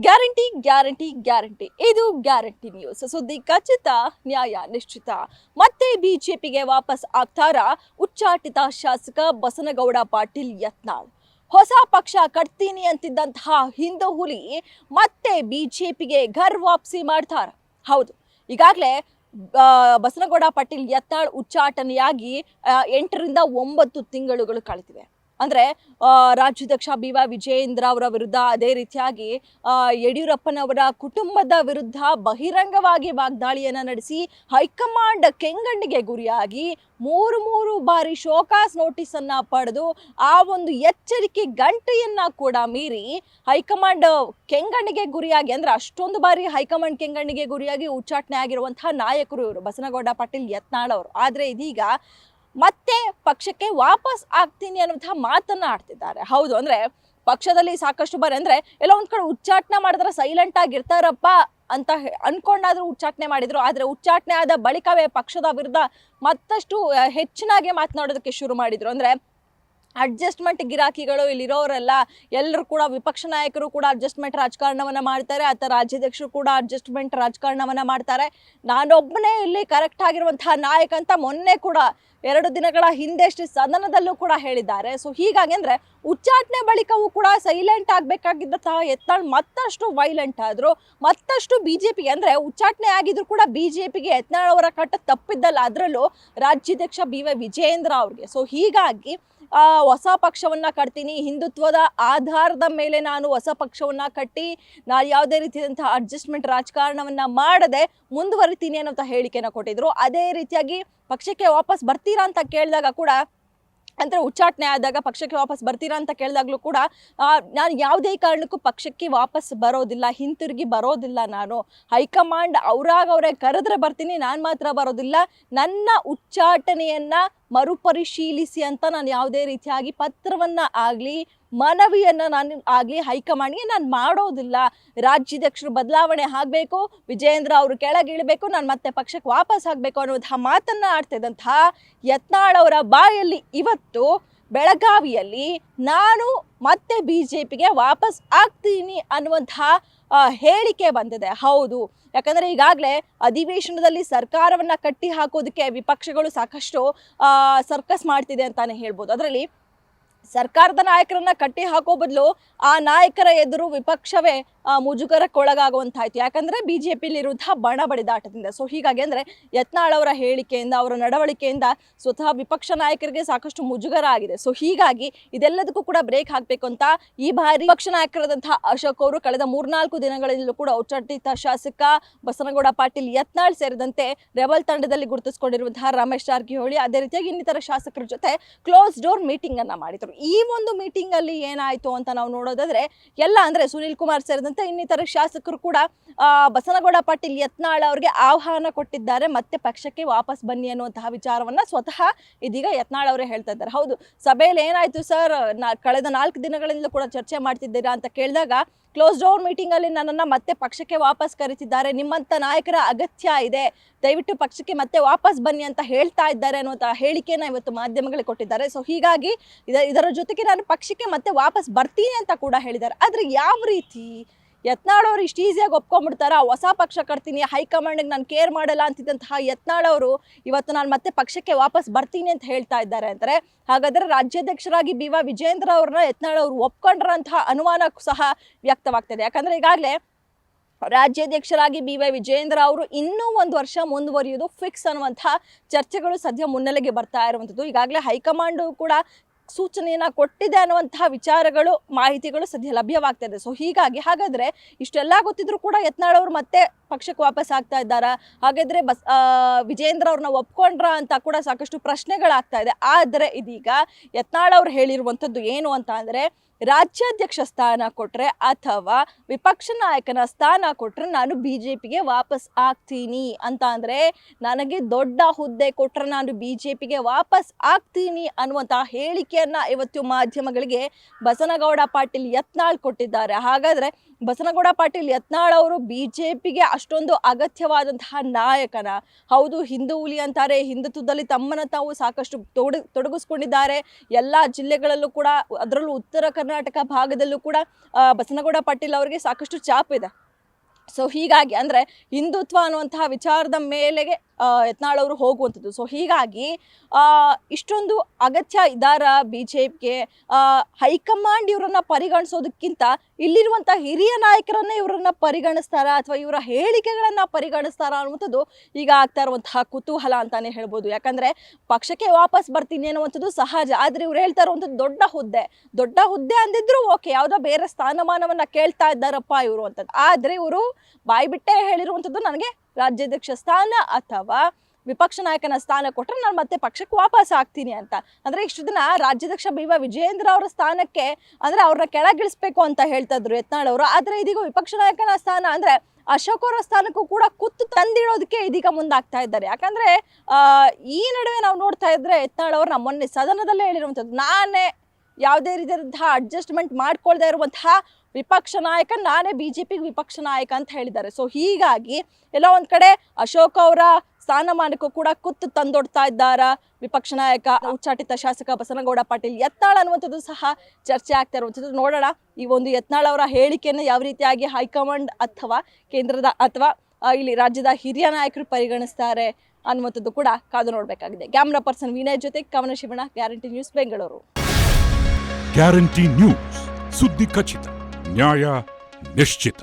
Guarantee guarantee guarantee ಇದು guarantee news. ಸುದ್ದಿ ಖಚಿತ, ನ್ಯಾಯ ನಿಶ್ಚಿತ. ಮತ್ತೆ ಬಿಜೆಪಿಗೆ ವಾಪಸ್ ಆಗ್ತಾರಾ ಉಚ್ಚಾಟಿತ ಶಾಸಕ ಬಸನಗೌಡ ಪಾಟೀಲ್ ಯತ್ನಾಳ್. ಹೊಸ ಪಕ್ಷ ಕಟ್ತೀನಿ ಅಂತಿದ್ದಂತಹ ಹಿಂದೂ ಹುಲಿ ಮತ್ತೆ ಬಿಜೆಪಿಗೆ ಘರ್ ವಾಪಸಿ ಮಾಡ್ತಾರ. ಹೌದು, ಈಗಾಗಲೇ ಬಸನಗೌಡ ಪಾಟೀಲ್ ಯತ್ನಾಳ್ ಉಚ್ಚಾಟನೆಯಾಗಿ 8 ರಿಂದ 9 ತಿಂಗಳುಗಳು ಕಳೆದಿವೆ. ಅಂದ್ರೆ ರಾಜ್ಯಾಧ್ಯಕ್ಷ BY ವಿಜಯೇಂದ್ರ ಅವರ ವಿರುದ್ಧ, ಅದೇ ರೀತಿಯಾಗಿ ಯಡಿಯೂರಪ್ಪನವರ ಕುಟುಂಬದ ವಿರುದ್ಧ ಬಹಿರಂಗವಾಗಿ ವಾಗ್ದಾಳಿಯನ್ನ ನಡೆಸಿ ಹೈಕಮಾಂಡ್ ಕೆಂಗಣ್ಣಿಗೆ ಗುರಿಯಾಗಿ ಮೂರು ಬಾರಿ ಶೋಕಾಸ್ ನೋಟಿಸ್ ಅನ್ನ ಪಡೆದು ಆ ಒಂದು ಎಚ್ಚರಿಕೆ ಗಂಟೆಯನ್ನ ಕೂಡ ಮೀರಿ ಹೈಕಮಾಂಡ್ ಕೆಂಗಣ್ಣಿಗೆ ಗುರಿಯಾಗಿ, ಅಂದ್ರೆ ಅಷ್ಟೊಂದು ಬಾರಿ ಹೈಕಮಾಂಡ್ ಕೆಂಗಣ್ಣಿಗೆ ಗುರಿಯಾಗಿ ಉಚ್ಚಾಟನೆ ಆಗಿರುವಂತಹ ನಾಯಕರು ಇವರು ಬಸನಗೌಡ ಪಾಟೀಲ್ ಯತ್ನಾಳ್ ಅವರು. ಆದ್ರೆ ಇದೀಗ ಮತ್ತೆ ಪಕ್ಷಕ್ಕೆ ವಾಪಸ್ ಆಗ್ತೀನಿ ಅನ್ನುವಂತಹ ಮಾತನ್ನ ಆಡ್ತಿದ್ದಾರೆ. ಹೌದು, ಅಂದ್ರೆ ಪಕ್ಷದಲ್ಲಿ ಸಾಕಷ್ಟು ಬಾರಿ ಅಂದ್ರೆ ಎಲ್ಲ ಒಂದ್ ಕಡೆ ಉಚ್ಚಾಟನೆ ಮಾಡಿದ್ರೆ ಸೈಲೆಂಟ್ ಆಗಿರ್ತಾರಪ್ಪ ಅಂತ ಅನ್ಕೊಂಡಾದ್ರೂ ಉಚ್ಚಾಟನೆ ಮಾಡಿದ್ರು. ಆದ್ರೆ ಉಚ್ಚಾಟನೆ ಆದ ಬಳಿಕವೇ ಪಕ್ಷದ ವಿರುದ್ಧ ಮತ್ತಷ್ಟು ಹೆಚ್ಚಿನಾಗಿ ಮಾತನಾಡೋದಕ್ಕೆ ಶುರು ಮಾಡಿದ್ರು. ಅಂದ್ರೆ ಅಡ್ಜಸ್ಟ್ಮೆಂಟ್ ಗಿರಾಕಿಗಳು ಇಲ್ಲಿರೋರೆಲ್ಲ ಎಲ್ಲರೂ ಕೂಡ, ವಿಪಕ್ಷ ನಾಯಕರು ಕೂಡ ಅಡ್ಜಸ್ಟ್ಮೆಂಟ್ ರಾಜಕಾರಣವನ್ನ ಮಾಡ್ತಾರೆ, ಅಥವಾ ರಾಜ್ಯಾಧ್ಯಕ್ಷರು ಕೂಡ ಅಡ್ಜಸ್ಟ್ಮೆಂಟ್ ರಾಜಕಾರಣವನ್ನ ಮಾಡ್ತಾರೆ. ನಾನೊಬ್ಬನೇ ಇಲ್ಲಿ ಕರೆಕ್ಟ್ ಆಗಿರುವಂತಹ ನಾಯಕ ಅಂತ ಮೊನ್ನೆ ಕೂಡ 2 ದಿನಗಳ ಹಿಂದೆಷ್ಟೇ ಸದನದಲ್ಲೂ ಕೂಡ ಹೇಳಿದ್ದಾರೆ. ಸೊ ಹೀಗಾಗಿ ಅಂದ್ರೆ ಉಚ್ಚಾಟನೆ ಬಳಿಕವೂ ಕೂಡ ಸೈಲೆಂಟ್ ಆಗ್ಬೇಕಾಗಿದ್ದಂತಹ ಯತ್ನಾಳ್ ಮತ್ತಷ್ಟು ವೈಲೆಂಟ್ ಆದ್ರು, ಮತ್ತಷ್ಟು ಬಿಜೆಪಿಗೆ, ಅಂದ್ರೆ ಉಚ್ಚಾಟನೆ ಆಗಿದ್ರು ಕೂಡ ಬಿಜೆಪಿಗೆ ಯತ್ನಾಳ್ ಅವರ ಕಟ್ಟ ತಪ್ಪಿದ್ದಲ್ಲ, ಅದರಲ್ಲೂ ರಾಜ್ಯಾಧ್ಯಕ್ಷ BY ವಿಜಯೇಂದ್ರ ಅವ್ರಿಗೆ. ಸೊ ಹೀಗಾಗಿ ಹೊಸ ಪಕ್ಷವನ್ನ ಕಟ್ತೀನಿ, ಹಿಂದುತ್ವದ ಆಧಾರದ ಮೇಲೆ ನಾನು ಹೊಸ ಪಕ್ಷವನ್ನ ಕಟ್ಟಿ ನಾನು ಯಾವುದೇ ರೀತಿಯಾದಂತಹ ಅಡ್ಜಸ್ಟ್ಮೆಂಟ್ ರಾಜಕಾರಣವನ್ನ ಮಾಡದೆ ಮುಂದುವರಿತೀನಿ ಅನ್ನೋಂಥ ಹೇಳಿಕೆನ ಕೊಟ್ಟಿದ್ರು. ಅದೇ ರೀತಿಯಾಗಿ ಪಕ್ಷಕ್ಕೆ ವಾಪಸ್ ಬರ್ತೀರಾ ಅಂತ ಕೇಳಿದಾಗ ಕೂಡ, ಅಂದ್ರೆ ಉಚ್ಚಾಟನೆ ಆದಾಗ ಪಕ್ಷಕ್ಕೆ ವಾಪಸ್ ಬರ್ತೀರಾ ಅಂತ ಕೇಳಿದಾಗ್ಲೂ ಕೂಡ ನಾನು ಯಾವುದೇ ಕಾರಣಕ್ಕೂ ಪಕ್ಷಕ್ಕೆ ವಾಪಸ್ ಬರೋದಿಲ್ಲ, ಹಿಂತಿರುಗಿ ಬರೋದಿಲ್ಲ. ನಾನು ಹೈಕಮಾಂಡ್ ಅವರೇ ಕರೆದ್ರೆ ಬರ್ತೀನಿ, ನಾನು ಮಾತ್ರ ಬರೋದಿಲ್ಲ. ನನ್ನ ಉಚ್ಚಾಟನೆಯನ್ನ ಮರುಪರಿಶೀಲಿಸಿ ಅಂತ ನಾನು ಯಾವುದೇ ರೀತಿಯಾಗಿ ಪತ್ರವನ್ನ ಆಗ್ಲಿ ಮನವಿಯನ್ನ ನಾನು ಆಗ್ಲಿ ಹೈಕಮಾಂಡ್ಗೆ ನಾನು ಮಾಡೋದಿಲ್ಲ. ರಾಜ್ಯಾಧ್ಯಕ್ಷರು ಬದಲಾವಣೆ ಆಗಬೇಕು, ವಿಜಯೇಂದ್ರ ಅವರು ಕೆಳಗಿಳಬೇಕು, ನಾನು ಮತ್ತೆ ಪಕ್ಷಕ್ಕೆ ವಾಪಸ್ ಆಗಬೇಕು ಅನ್ನುವಂತಹ ಮಾತನ್ನ ಆಡ್ತಿದ್ದಂತಹ ಯತ್ನಾಳ್ ಅವರ ಬಾಯಲ್ಲಿ ಇವತ್ತು ಬೆಳಗಾವಿಯಲ್ಲಿ ನಾನು ಮತ್ತೆ ಬಿಜೆಪಿಗೆ ವಾಪಸ್ ಆಗ್ತೀನಿ ಅನ್ನುವಂತಹ ಹೇಳಿಕೆ ಬಂದಿದೆ. ಹೌದು, ಯಾಕಂದ್ರೆ ಈಗಾಗಲೇ ಅಧಿವೇಶನದಲ್ಲಿ ಸರ್ಕಾರವನ್ನ ಕಟ್ಟಿ ಹಾಕೋದಕ್ಕೆ ವಿಪಕ್ಷಗಳು ಸಾಕಷ್ಟು ಸರ್ಕಸ್ ಮಾಡ್ತಿದೆ ಅಂತಾನೆ ಹೇಳ್ಬೋದು. ಅದರಲ್ಲಿ ಸರ್ಕಾರದ ನಾಯಕರನ್ನ ಕಟ್ಟಿ ಹಾಕೋ ಬದಲು ಆ ನಾಯಕರ ಎದುರು ವಿಪಕ್ಷವೇ ಮುಜುಗರಕ್ಕೊಳಗಾಗುವಂತಾಯ್ತು. ಯಾಕಂದ್ರೆ ಬಿಜೆಪಿಯಲ್ಲಿರುವಂತಹ ಬಣ ಬಡಿದಾಟದಿಂದ. ಸೊ ಹೀಗಾಗಿ ಅಂದ್ರೆ ಯತ್ನಾಳ್ ಅವರ ಹೇಳಿಕೆಯಿಂದ, ಅವರ ನಡವಳಿಕೆಯಿಂದ ಸ್ವತಃ ವಿಪಕ್ಷ ನಾಯಕರಿಗೆ ಸಾಕಷ್ಟು ಮುಜುಗರ ಆಗಿದೆ. ಸೊ ಹೀಗಾಗಿ ಇದೆಲ್ಲದಕ್ಕೂ ಕೂಡ ಬ್ರೇಕ್ ಹಾಕ್ಬೇಕು ಅಂತ ಈ ಬಾರಿ ವಿಪಕ್ಷ ನಾಯಕರಾದಂತಹ ಅಶೋಕ್ ಅವರು ಕಳೆದ 3-4 ದಿನಗಳಿಂದಲೂ ಕೂಡ ಉಚ್ಚಾಟಿತ ಶಾಸಕ ಬಸನಗೌಡ ಪಾಟೀಲ್ ಯತ್ನಾಳ್ ಸೇರಿದಂತೆ ರೆಬಲ್ ತಂಡದಲ್ಲಿ ಗುರುತಿಸಿಕೊಂಡಿರುವಂತಹ ರಮೇಶ್ ಜಾರಕಿಹೊಳಿ, ಅದೇ ರೀತಿಯಾಗಿ ಇನ್ನಿತರ ಶಾಸಕರ ಜೊತೆ ಕ್ಲೋಸ್ ಡೋರ್ ಮೀಟಿಂಗ್ ಅನ್ನ ಮಾಡಿದ್ರು. ಈ ಒಂದು ಮೀಟಿಂಗ್ ಅಲ್ಲಿ ಏನಾಯ್ತು ಅಂತ ನಾವು ನೋಡೋದಾದ್ರೆ ಎಲ್ಲ ಅಂದ್ರೆ ಸುನಿಲ್ ಕುಮಾರ್ ಸೇರಿದಂತೆ ಇನ್ನಿತರ ಶಾಸಕರು ಕೂಡ ಬಸನಗೌಡ ಪಾಟೀಲ್ ಯತ್ನಾಳ್ ಅವರಿಗೆ ಆಹ್ವಾನ ಕೊಟ್ಟಿದ್ದಾರೆ, ಮತ್ತೆ ಪಕ್ಷಕ್ಕೆ ವಾಪಸ್ ಬನ್ನಿ ಅನ್ನುವಂತಹ ವಿಚಾರವನ್ನ ಸ್ವತಃ ಇದೀಗ ಯತ್ನಾಳ್ ಅವರೇ ಹೇಳ್ತಾ ಇದ್ದಾರೆ. ಹೌದು, ಸಭೆಯಲ್ಲಿ ಏನಾಯ್ತು ಸರ್, ಕಳೆದ 4 ದಿನಗಳಿಂದ ಕೂಡ ಚರ್ಚೆ ಮಾಡ್ತಿದ್ದೀರಾ ಅಂತ ಕೇಳಿದಾಗ ಕ್ಲೋಸ್ ಡೋರ್ ಮೀಟಿಂಗ್ ಅಲ್ಲಿ ನನ್ನನ್ನ ಮತ್ತೆ ಪಕ್ಷಕ್ಕೆ ವಾಪಸ್ ಕರೀತಿದ್ದಾರೆ, ನಿಮ್ಮಂತ ನಾಯಕರ ಅಗತ್ಯ ಇದೆ, ದಯವಿಟ್ಟು ಪಕ್ಷಕ್ಕೆ ಮತ್ತೆ ವಾಪಸ್ ಬನ್ನಿ ಅಂತ ಹೇಳ್ತಾ ಇದ್ದಾರೆ ಅನ್ನುವಂತಹ ಹೇಳಿಕೆನ ಇವತ್ತು ಮಾಧ್ಯಮಗಳಿಗೆ ಕೊಟ್ಟಿದ್ದಾರೆ. ಸೊ ಹೀಗಾಗಿ ಇದರ ಜೊತೆಗೆ ನಾನು ಪಕ್ಷಕ್ಕೆ ಮತ್ತೆ ವಾಪಸ್ ಬರ್ತೀನಿ ಅಂತ ಕೂಡ ಹೇಳಿದ್ದಾರೆ. ಆದ್ರೆ ಯಾವ ರೀತಿ ಯತ್ನಾಳ್ ಅವರು ಇಷ್ಟು ಈಸಿಯಾಗಿ ಒಪ್ಕೊಂಡ್ಬಿಡ್ತಾರ? ಹೊಸ ಪಕ್ಷ ಕಟ್ತೀನಿ, ಹೈಕಮಾಂಡ್ಗೆ ನಾನು ಕೇರ್ ಮಾಡಲ್ಲ ಅಂತಿದ್ದಂತಹ ಯತ್ನಾಳ್ ಅವರು ಇವತ್ತು ನಾನು ಮತ್ತೆ ಪಕ್ಷಕ್ಕೆ ವಾಪಸ್ ಬರ್ತೀನಿ ಅಂತ ಹೇಳ್ತಾ ಇದ್ದಾರೆ ಅಂದರೆ, ಹಾಗಾದ್ರೆ ರಾಜ್ಯಾಧ್ಯಕ್ಷರಾಗಿ BY ವಿಜಯೇಂದ್ರ ಅವ್ರನ್ನ ಯತ್ನಾಳ್ ಅವರು ಒಪ್ಕೊಂಡ್ರಂತಹ ಅನುಮಾನ ಸಹ ವ್ಯಕ್ತವಾಗ್ತದೆ. ಯಾಕಂದ್ರೆ ಈಗಾಗಲೇ ರಾಜ್ಯಾಧ್ಯಕ್ಷರಾಗಿ BY ವಿಜಯೇಂದ್ರ ಅವರು ಇನ್ನೂ 1 ವರ್ಷ ಮುಂದುವರಿಯುವುದು ಫಿಕ್ಸ್ ಅನ್ನುವಂತಹ ಚರ್ಚೆಗಳು ಸದ್ಯ ಮುನ್ನೆಲೆಗೆ ಬರ್ತಾ ಇರುವಂಥದ್ದು. ಈಗಾಗಲೇ ಹೈಕಮಾಂಡ್ ಕೂಡ ಸೂಚನೆಯನ್ನ ಕೊಟ್ಟಿದೆ ಅನ್ನುವಂತಹ ವಿಚಾರಗಳು, ಮಾಹಿತಿಗಳು ಸದ್ಯ ಲಭ್ಯವಾಗ್ತಾ ಇದೆ. ಸೊ ಹೀಗಾಗಿ ಹಾಗಾದ್ರೆ ಇಷ್ಟೆಲ್ಲ ಗೊತ್ತಿದ್ರು ಕೂಡ ಯತ್ನಾಳ್ ಅವರು ಮತ್ತೆ ಪಕ್ಷಕ್ಕೆ ವಾಪಸ್ ಆಗ್ತಾ ಇದ್ದಾರಾ? ಹಾಗಾದ್ರೆ ವಿಜಯೇಂದ್ರ ಅವ್ರನ್ನ ಒಪ್ಕೊಂಡ್ರ ಅಂತ ಕೂಡ ಸಾಕಷ್ಟು ಪ್ರಶ್ನೆಗಳಾಗ್ತಾ ಇದೆ. ಆದರೆ ಇದೀಗ ಯತ್ನಾಳ್ ಅವ್ರು ಹೇಳಿರುವಂಥದ್ದು ಏನು ಅಂತ ಅಂದ್ರೆ, ರಾಜ್ಯಾಧ್ಯಕ್ಷ ಸ್ಥಾನ ಕೊಟ್ರೆ ಅಥವಾ ವಿಪಕ್ಷ ನಾಯಕನ ಸ್ಥಾನ ಕೊಟ್ರೆ ನಾನು ಬಿಜೆಪಿಗೆ ವಾಪಸ್ ಆಗ್ತೀನಿ ಅಂತ, ಅಂದ್ರೆ ನನಗೆ ದೊಡ್ಡ ಹುದ್ದೆ ಕೊಟ್ರೆ ನಾನು ಬಿಜೆಪಿಗೆ ವಾಪಸ್ ಆಗ್ತೀನಿ ಅನ್ನುವಂತಹ ಹೇಳಿಕೆಯನ್ನ ಇವತ್ತು ಮಾಧ್ಯಮಗಳಿಗೆ ಬಸನಗೌಡ ಪಾಟೀಲ್ ಯತ್ನಾಳ್ ಕೊಟ್ಟಿದ್ದಾರೆ. ಹಾಗಾದ್ರೆ ಬಸನಗೌಡ ಪಾಟೀಲ್ ಯತ್ನಾಳ್ ಅವರು ಬಿಜೆಪಿಗೆ ಅಷ್ಟೊಂದು ಅಗತ್ಯವಾದಂತಹ ನಾಯಕನ? ಹೌದು, ಹಿಂದೂ ಹುಲಿ ಅಂತಾರೆ, ಹಿಂದುತ್ವದಲ್ಲಿ ತಮ್ಮನ್ನು ತಾವು ಸಾಕಷ್ಟು ತೊಡಗಿಸ್ಕೊಂಡಿದ್ದಾರೆ. ಎಲ್ಲ ಜಿಲ್ಲೆಗಳಲ್ಲೂ ಕೂಡ, ಅದರಲ್ಲೂ ಉತ್ತರ ಕರ್ನಾಟಕ ಭಾಗದಲ್ಲೂ ಕೂಡ ಬಸನಗೌಡ ಪಾಟೀಲ್ ಅವರಿಗೆ ಸಾಕಷ್ಟು ಛಾಪಿದೆ. ಸೊ ಹೀಗಾಗಿ ಅಂದರೆ ಹಿಂದುತ್ವ ಅನ್ನುವಂತಹ ವಿಚಾರದ ಮೇಲೆಗೆ ಯತ್ನಾಳ್ ಅವರು ಹೋಗುವಂಥದ್ದು. ಸೊ ಹೀಗಾಗಿ ಇಷ್ಟೊಂದು ಅಗತ್ಯ ಇದ್ದಾರ ಬಿ ಜೆ ಪಿಗೆ? ಹೈಕಮಾಂಡ್ ಇವರನ್ನು ಪರಿಗಣಿಸೋದಕ್ಕಿಂತ ಇಲ್ಲಿರುವಂಥ ಹಿರಿಯ ನಾಯಕರನ್ನೇ ಇವರನ್ನು ಪರಿಗಣಿಸ್ತಾರ ಅಥವಾ ಇವರ ಹೇಳಿಕೆಗಳನ್ನು ಪರಿಗಣಿಸ್ತಾರ ಅನ್ನುವಂಥದ್ದು ಈಗ ಆಗ್ತಾ ಇರುವಂತಹ ಕುತೂಹಲ ಅಂತಾನೆ ಹೇಳ್ಬೋದು. ಯಾಕಂದರೆ ಪಕ್ಷಕ್ಕೆ ವಾಪಸ್ ಬರ್ತೀನಿ ಅನ್ನುವಂಥದ್ದು ಸಹಜ. ಆದರೆ ಇವ್ರು ಹೇಳ್ತಾ ಇರುವಂಥದ್ದು ದೊಡ್ಡ ಹುದ್ದೆ ಅಂದಿದ್ರು ಓಕೆ, ಯಾವುದೋ ಬೇರೆ ಸ್ಥಾನಮಾನವನ್ನು ಕೇಳ್ತಾ ಇದ್ದಾರಪ್ಪ ಇವರು ಅಂತದ್ದು. ಆದರೆ ಇವರು ಬಾಯಿ ಬಿಟ್ಟೇ ಹೇಳಿರುವಂಥದ್ದು ನನಗೆ ರಾಜ್ಯಾಧ್ಯಕ್ಷ ಸ್ಥಾನ ಅಥವಾ ವಿಪಕ್ಷ ನಾಯಕನ ಸ್ಥಾನ ಕೊಟ್ಟರೆ ನಾನು ಮತ್ತೆ ಪಕ್ಷಕ್ಕೆ ವಾಪಸ್ ಆಗ್ತೀನಿ ಅಂತ. ಅಂದರೆ ಇಷ್ಟು ದಿನ ರಾಜ್ಯಾಧ್ಯಕ್ಷ BY ವಿಜಯೇಂದ್ರ ಅವರ ಸ್ಥಾನಕ್ಕೆ ಅಂದರೆ ಅವ್ರನ್ನ ಕೆಳಗಿಳಿಸ್ಬೇಕು ಅಂತ ಹೇಳ್ತಾ ಇದ್ರು ಯತ್ನಾಳ್ ಅವರು. ಆದರೆ ಇದೀಗ ವಿಪಕ್ಷ ನಾಯಕನ ಸ್ಥಾನ ಅಂದರೆ ಅಶೋಕ್ ಅವರ ಸ್ಥಾನಕ್ಕೂ ಕೂಡ ಕುತ್ತು ತಂದಿಡೋದಕ್ಕೆ ಇದೀಗ ಮುಂದಾಗ್ತಾ ಇದ್ದಾರೆ. ಯಾಕಂದರೆ ಈ ನಡುವೆ ನಾವು ನೋಡ್ತಾ ಇದ್ರೆ ಯತ್ನಾಳ್ ಅವರು ಮೊನ್ನೆ ಸದನದಲ್ಲೇ ಹೇಳಿರುವಂಥದ್ದು, ನಾನೇ ಯಾವುದೇ ರೀತಿಯಾದಂತಹ ಅಡ್ಜಸ್ಟ್ಮೆಂಟ್ ಮಾಡ್ಕೊಳ್ದೇ ಇರುವಂತಹ ವಿಪಕ್ಷ ನಾಯಕ ನಾನೇ, BJPಗೆ ವಿಪಕ್ಷ ನಾಯಕ ಅಂತ ಹೇಳಿದ್ದಾರೆ. ಸೊ ಹೀಗಾಗಿ ಎಲ್ಲ ಒಂದು ಕಡೆ ಅಶೋಕ್ ಅವರ ಸ್ಥಾನಮಾನಕ್ಕೂ ಕೂಡ ಕುತ್ತು ತಂದೊಡ್ತಾ ಇದ್ದಾರ ವಿಪಕ್ಷ ನಾಯಕ ಉಚ್ಚಾಟಿತ ಶಾಸಕ ಬಸನಗೌಡ ಪಾಟೀಲ್ ಯತ್ನಾಳ್ ಅನ್ನುವಂಥದ್ದು ಸಹ ಚರ್ಚೆ ಆಗ್ತಾ ಇರುವಂಥದ್ದು. ನೋಡೋಣ ಈ ಒಂದು ಯತ್ನಾಳ್ ಅವರ ಹೇಳಿಕೆಯನ್ನು ಯಾವ ರೀತಿಯಾಗಿ ಹೈಕಮಾಂಡ್ ಅಥವಾ ಕೇಂದ್ರದ ಅಥವಾ ಇಲ್ಲಿ ರಾಜ್ಯದ ಹಿರಿಯ ನಾಯಕರು ಪರಿಗಣಿಸ್ತಾರೆ ಅನ್ನುವಂಥದ್ದು ಕೂಡ ಕಾದು ನೋಡಬೇಕಾಗಿದೆ. ಕ್ಯಾಮ್ರಾ ಪರ್ಸನ್ ವಿನಯ್ ಜೊತೆ ಕವನ Shivanna, guarantee news, Bengaluru. Guarantee news, ಸುದ್ದಿ ಖಚಿತ, ನ್ಯಾಯ ನಿಶ್ಚಿತ.